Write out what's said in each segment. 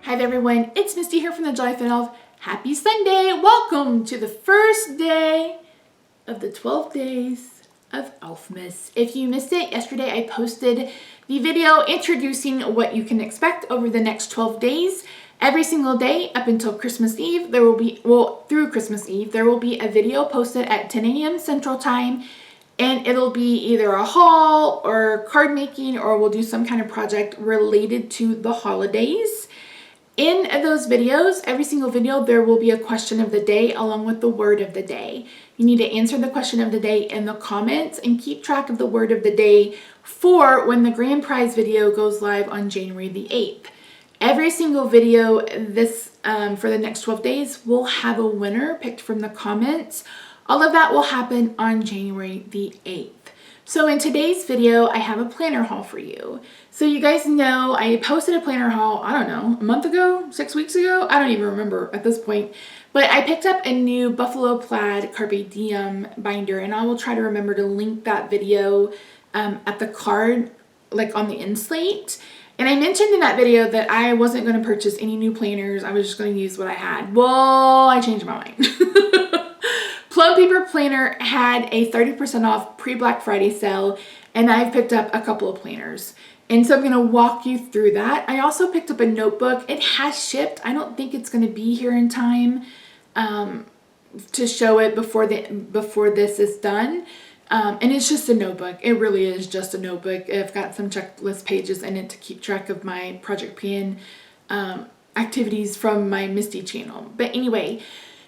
Hi there everyone, it's Misty here from TheJollyFatElf. Happy Sunday! Welcome to the first day of the 12 days of Elfmas. If you missed it, yesterday I posted the video introducing what you can expect over the next 12 days. Every single day up until Christmas Eve, there will be, through Christmas Eve, there will be a video posted at 10 a.m. Central Time. And it'll be either a haul or card making, or we'll do some kind of project related to the holidays. In those videos, every single video, there will be a question of the day along with the word of the day. You need to answer the question of the day in the comments and keep track of the word of the day for when the grand prize video goes live on January the 8th. Every single video for the next 12 days will have a winner picked from the comments. All of that will happen on January the 8th. So in today's video, I have a planner haul for you. So you guys know I posted a planner haul, I don't know, a month ago, 6 weeks ago? I don't even remember at this point. But I picked up a new Buffalo Plaid Carpe Diem binder, and I will try to remember to link that video at the card, like on the inslate. And I mentioned in that video that I wasn't going to purchase any new planners. I was just going to use what I had. Well, I changed my mind. Plum Paper Planner had a 30% off pre-Black Friday sale, and I've picked up a couple of planners. And so I'm going to walk you through that. I also picked up a notebook. It has shipped. I don't think it's going to be here in time to show it before this is done. And it's just a notebook. It really is just a notebook. I've got some checklist pages in it to keep track of my Project Pan activities from my Misty channel. But anyway,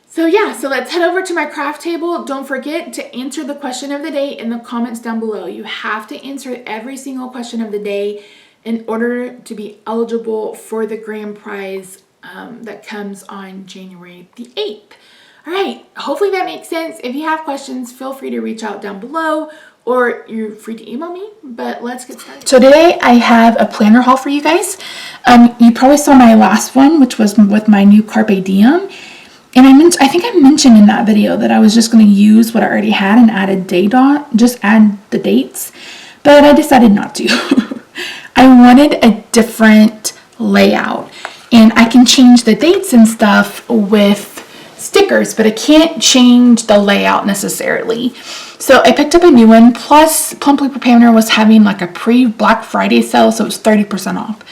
so let's head over to my craft table. Don't forget to answer the question of the day in the comments down below. You have to answer every single question of the day in order to be eligible for the grand prize that comes on January the 8th. All right, hopefully that makes sense. If you have questions, feel free to reach out down below, or you're free to email me, but let's get started. So today I have a planner haul for you guys. You probably saw my last one, which was with my new Carpe Diem. And I think I mentioned in that video that I was just going to use what I already had and add a date on, just add the dates, but I decided not to. I wanted a different layout, and I can change the dates and stuff with stickers, but I can't change the layout necessarily. So I picked up a new one, plus Plum Paper Planner was having like a pre-Black Friday sale, so it was 30% off.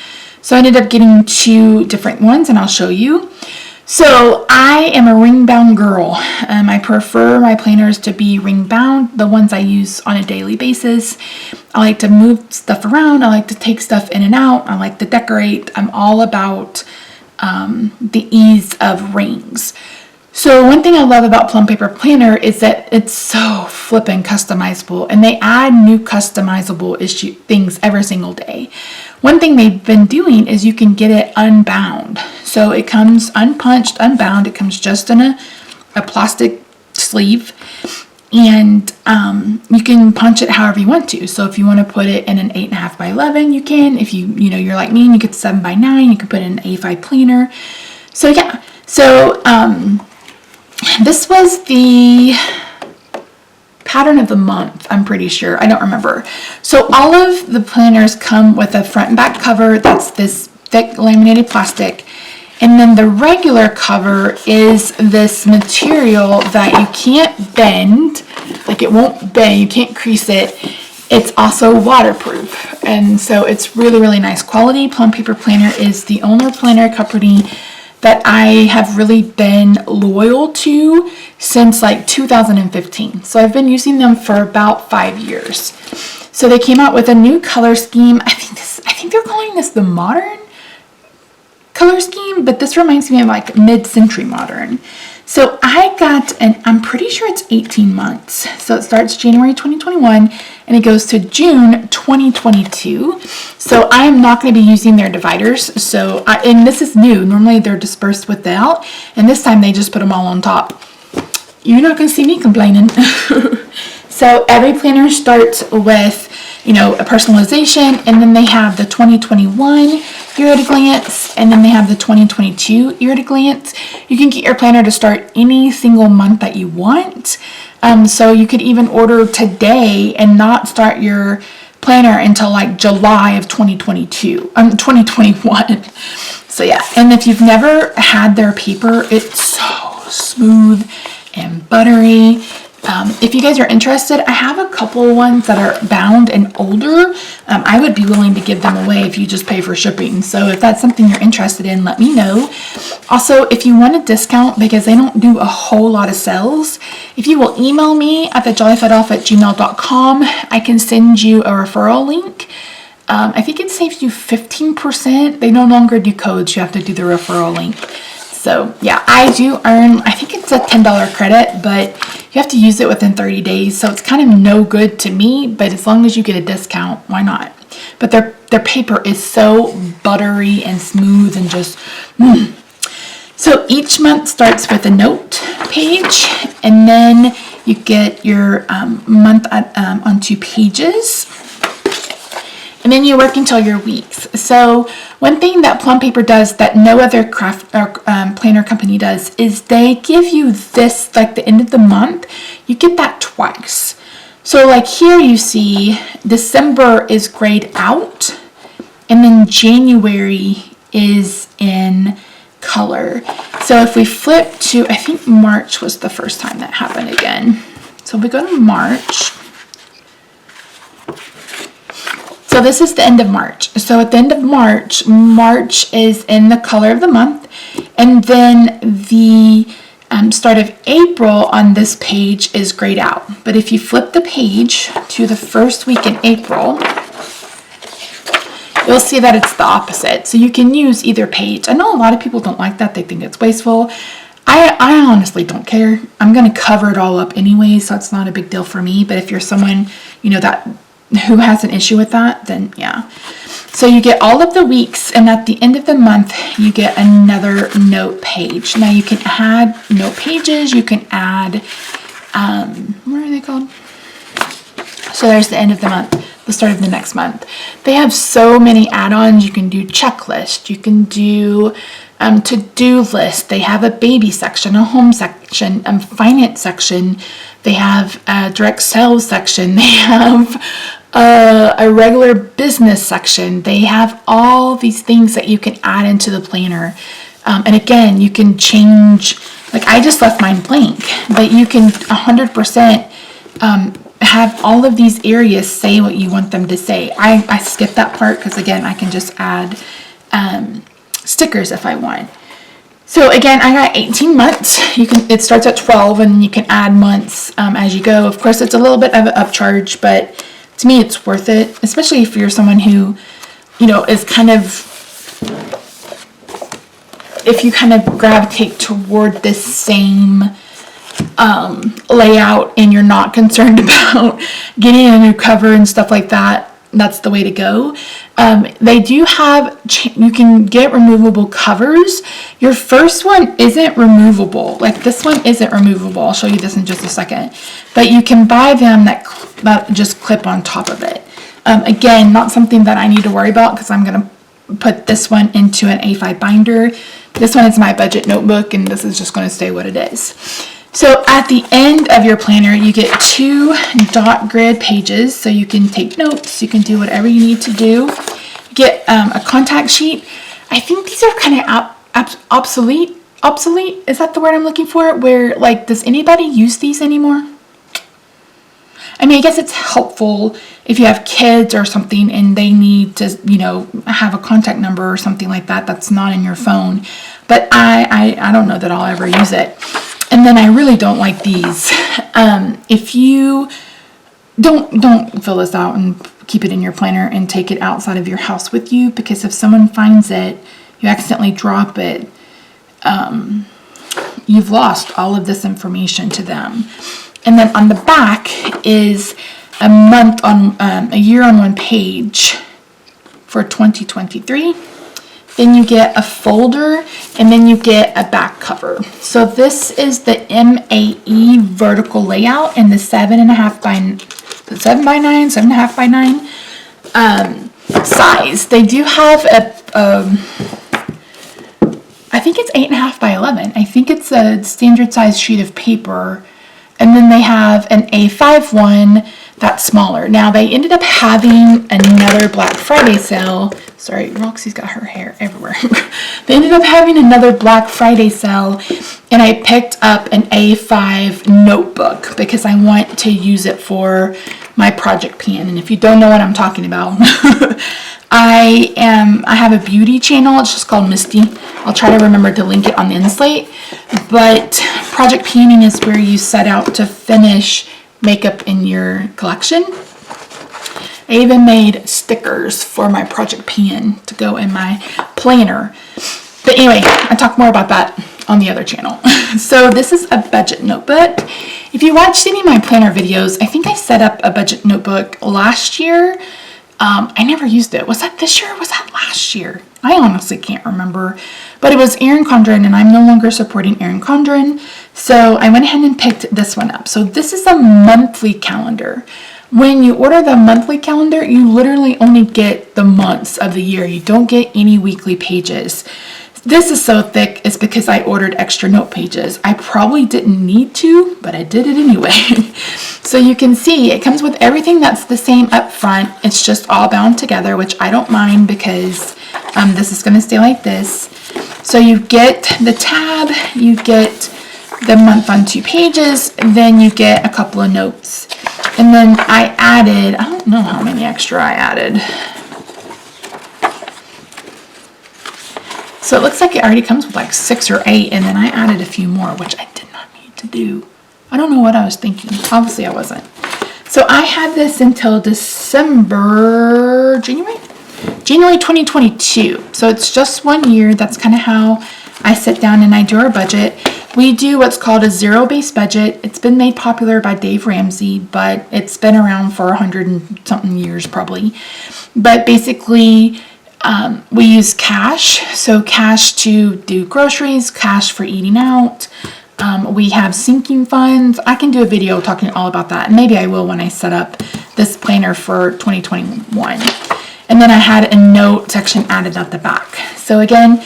So I ended up getting two different ones, and I'll show you. So I am a ring bound girl. I prefer my planners to be ring bound, the ones I use on a daily basis. I like to move stuff around. I like to take stuff in and out. I like to decorate. I'm all about the ease of rings. So one thing I love about Plum Paper Planner is that it's so flippin' customizable, and they add new customizable things every single day. One thing they've been doing is you can get it unbound. So it comes unpunched, unbound. It comes just in a plastic sleeve, and you can punch it however you want to. So if you want to put it in an 8.5 by 11, you can. If you're like me and you get 7 by 9, you can put it in an A5 planner. So yeah. So this was the pattern of the month, I'm pretty sure. I don't remember. So all of the planners come with a front and back cover that's this thick laminated plastic. And then the regular cover is this material that you can't bend. Like, it won't bend. You can't crease it. It's also waterproof. And so it's really, really nice quality. Plum Paper Planner is the only planner company that I have really been loyal to since like 2015. So I've been using them for about 5 years. So they came out with a new color scheme. I think they're calling this the modern color scheme, but this reminds me of like mid-century modern. So I got I'm pretty sure it's 18 months. So it starts January 2021 and it goes to June 2022. So I am not going to be using their dividers. So, and this is new. Normally they're dispersed without, and this time they just put them all on top. You're not going to see me complaining. So every planner starts with, a personalization, and then they have the 2021 year at a glance, and then they have the 2022 year at a glance. You can get your planner to start any single month that you want. So you could even order today and not start your planner until like July of 2021. So yeah, and if you've never had their paper, it's so smooth and buttery. If you guys are interested, I have a couple ones that are bound and older. I would be willing to give them away if you just pay for shipping. So if that's something you're interested in, let me know. Also, if you want a discount, because they don't do a whole lot of sales, if you will email me at TheJollyFatElf@gmail.com, I can send you a referral link. I think it saves you 15%. They no longer do codes. You have to do the referral link. So yeah, I do earn, I think it's a $10 credit, but you have to use it within 30 days. So it's kind of no good to me, but as long as you get a discount, why not? But their paper is so buttery and smooth and just, So each month starts with a note page, and then you get your month on 2 pages. And then you work until your weeks. So one thing that Plum Paper does that no other craft or planner company does is they give you this, like the end of the month, you get that twice. So like here you see December is grayed out, and then January is in color. So if we flip to, I think March was the first time that happened again. So we go to March. So this is the end of March. So at the end of March, March is in the color of the month. And then the start of April on this page is grayed out. But if you flip the page to the first week in April, you'll see that it's the opposite. So you can use either page. I know a lot of people don't like that. They think it's wasteful. I honestly don't care. I'm going to cover it all up anyway, so it's not a big deal for me. But if you're someone, you know, that who has an issue with that, then yeah. So you get all of the weeks, and at the end of the month, you get another note page. Now you can add note pages. You can add, what are they called? So there's the end of the month, the start of the next month. They have so many add-ons. You can do checklist. You can do to-do list. They have a baby section, a home section, finance section. They have a direct sales section. They have a regular business section. They have all these things that you can add into the planner. And again, you can change, like I just left mine blank, but you can 100% have all of these areas say what you want them to say. I skipped that part because again, I can just add stickers if I want. So again, I got 18 months. It starts at 12 and you can add months as you go. Of course, it's a little bit of an upcharge, but to me, it's worth it, especially if you're someone who, you know, is kind of, if you kind of gravitate toward this same layout and you're not concerned about getting a new cover and stuff like that, that's the way to go. They do have, you can get removable covers. Your first one isn't removable. Like this one isn't removable. I'll show you this in just a second. But you can buy them that just clip on top of it. Again, not something that I need to worry about because I'm going to put this one into an A5 binder. This one is my budget notebook and this is just going to stay what it is. So at the end of your planner, you get 2 dot grid pages, so you can take notes, you can do whatever you need to do. You get a contact sheet. I think these are kind of obsolete. Obsolete, is that the word I'm looking for? Where, like, does anybody use these anymore? I mean, I guess it's helpful if you have kids or something and they need to, you know, have a contact number or something like that that's not in your phone. But I don't know that I'll ever use it. And then I really don't like these. If you don't fill this out and keep it in your planner and take it outside of your house with you, because if someone finds it, you accidentally drop it, you've lost all of this information to them. And then on the back is a month on a year on one page for 2023. Then you get a folder, and then you get a back cover. So this is the MAE vertical layout in the 7.5 by 9 size. They do have a, I think it's 8.5 by 11. I think it's a standard size sheet of paper. And then they have an A5 one that's smaller. Now they ended up having another Black Friday sale. Sorry, Roxy's got her hair everywhere. They ended up having another Black Friday sale, and I picked up an A5 notebook because I want to use it for my project pen. And if you don't know what I'm talking about, I have a beauty channel. It's just called Misty. I'll try to remember to link it on the Inslate. But project panning is where you set out to finish makeup in your collection. I even made stickers for my project pan to go in my planner. But anyway, I talk more about that on the other channel. So this is a budget notebook. If you watched any of my planner videos, I think I set up a budget notebook last year. I never used it. Was that this year or was that last year? I honestly can't remember. But it was Erin Condren, and I'm no longer supporting Erin Condren. So I went ahead and picked this one up. So this is a monthly calendar. When you order the monthly calendar, you literally only get the months of the year. You don't get any weekly pages. This is so thick, it's because I ordered extra note pages. I probably didn't need to, but I did it anyway. So you can see it comes with everything that's the same up front. It's just all bound together, which I don't mind because this is going to stay like this. So you get the tab, you get the month on 2 pages, and then you get a couple of notes. And then I added, I don't know how many extra I added. So it looks like it already comes with like 6 or 8, and then I added a few more, which I did not need to do. I don't know what I was thinking. Obviously I wasn't. So I had this until January 2022. So it's just 1 year. That's kind of how I sit down and I do our budget. We do what's called a zero-based budget. It's been made popular by Dave Ramsey, but it's been around for 100 and something years probably. But basically, we use cash. So cash to do groceries, cash for eating out. We have sinking funds. I can do a video talking all about that. And maybe I will when I set up this planner for 2021. And then I had a note section added at the back. So again,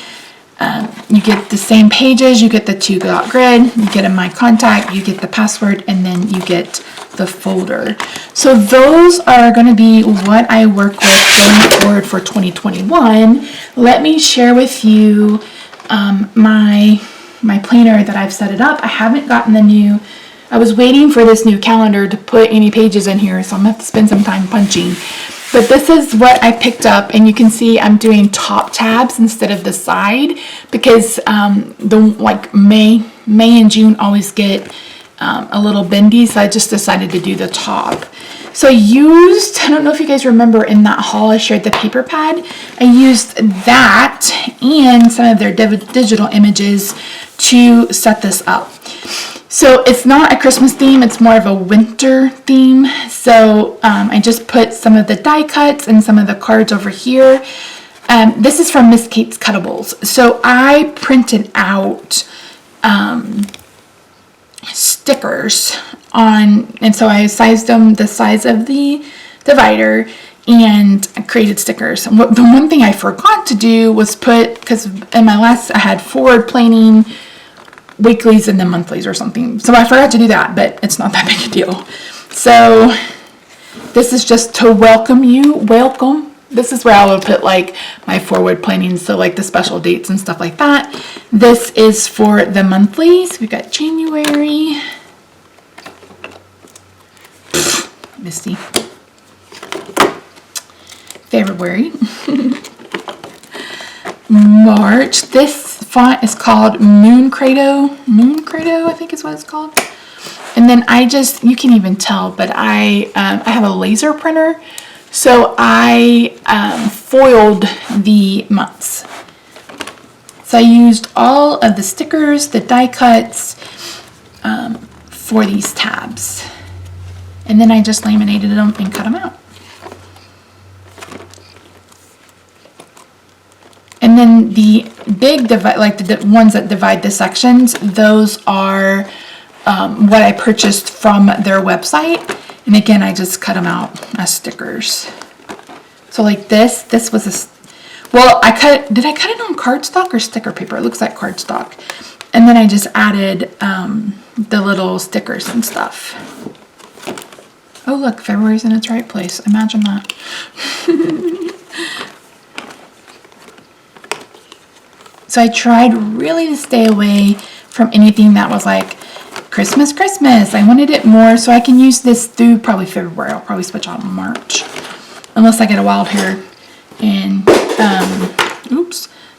you get the same pages, you get the 2-dot grid, you get a my contact, you get the password, and then you get the folder. So those are going to be what I work with going forward for 2021. Let me share with you my planner that I've set it up. I haven't gotten I was waiting for this new calendar to put any pages in here, so I'm going to have to spend some time punching. But this is what I picked up, and you can see I'm doing top tabs instead of the side because May and June always get a little bendy, so I just decided to do the top. So I don't know if you guys remember in that haul I shared the paper pad. I used that and some of their digital images to set this up. So it's not a Christmas theme, it's more of a winter theme. So I just put some of the die cuts and some of the cards over here. This is from Miss Kate's Cuttables. So I printed out stickers and so I sized them the size of the divider and I created stickers. And the one thing I forgot to do was because in my last I had forward planning, weeklies, and then monthlies or something. So I forgot to do that, but it's not that big a deal. So this is just to welcome you. Welcome. This is where I will put like my forward planning, so like the special dates and stuff like that. This is for the monthlies. We've got January. Misty. February. March. This font is called Moon Credo, I think is what it's called. And then you can even tell, but I have a laser printer, so I foiled the months. So I used all of the stickers, the die cuts for these tabs, and then I just laminated them and cut them out. And then the big the ones that divide the sections, those are what I purchased from their website. And again, I just cut them out as stickers. So like this was did I cut it on cardstock or sticker paper? It looks like cardstock. And then I just added the little stickers and stuff. Oh look, February's in its right place. Imagine that. So I tried really to stay away from anything that was like Christmas, Christmas. I wanted it more so I can use this through probably February. I'll probably switch out in March. Unless I get a wild hair and,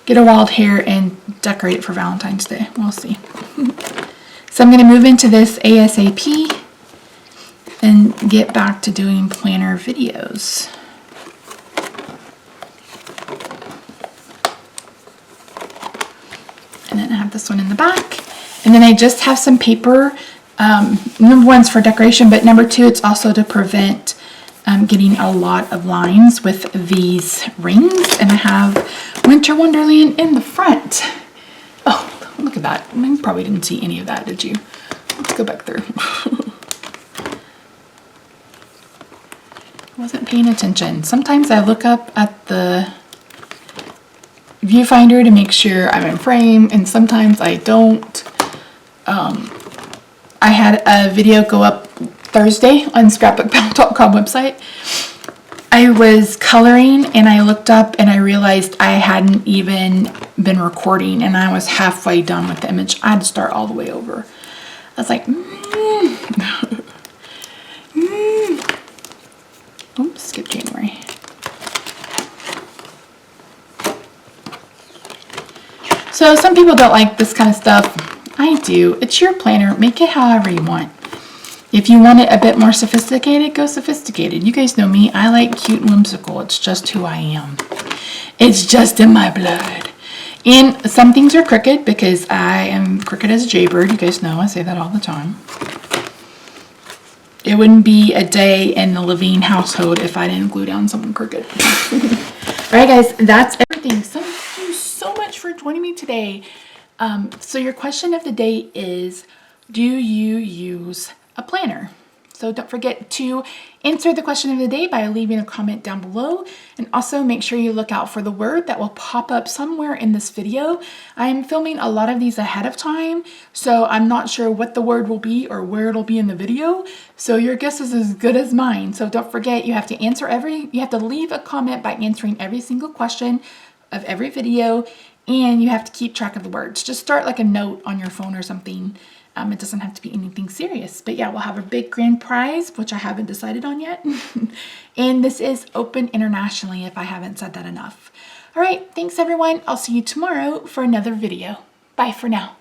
get a wild hair and decorate it for Valentine's Day. We'll see. So I'm going to move into this ASAP and get back to doing planner videos. And then I have this one in the back. And then I just have some paper. Number one's for decoration, but number two, it's also to prevent getting a lot of lines with these rings. And I have Winter Wonderland in the front. Oh, look at that. You probably didn't see any of that, did you? Let's go back through. Wasn't paying attention. Sometimes I look up at the viewfinder to make sure I'm in frame, and sometimes I don't. I had a video go up Thursday on scrapbookpal.com website. I was coloring and I looked up and I realized I hadn't even been recording, and I was halfway done with the image. I had to start all the way over. I was like, Oops, skip January. So some people don't like this kind of stuff. I do. It's your planner. Make it however you want. If you want it a bit more sophisticated, go sophisticated. You guys know me. I like cute and whimsical. It's just who I am. It's just in my blood. And some things are crooked because I am crooked as a jaybird. You guys know I say that all the time. It wouldn't be a day in the Levine household if I didn't glue down something crooked. All right, guys, that's everything. So thank you so much for joining me today. So your question of the day is, do you use a planner? So don't forget to answer the question of the day by leaving a comment down below, and also make sure you look out for the word that will pop up somewhere in this video. I'm filming a lot of these ahead of time, so I'm not sure what the word will be or where it'll be in the video. So your guess is as good as mine. So don't forget, you have to you have to leave a comment by answering every single question of every video, and you have to keep track of the words. Just start like a note on your phone or something. It doesn't have to be anything serious, but yeah, we'll have a big grand prize, which I haven't decided on yet. And this is open internationally, if I haven't said that enough. All right, thanks everyone. I'll see you tomorrow for another video. Bye for now.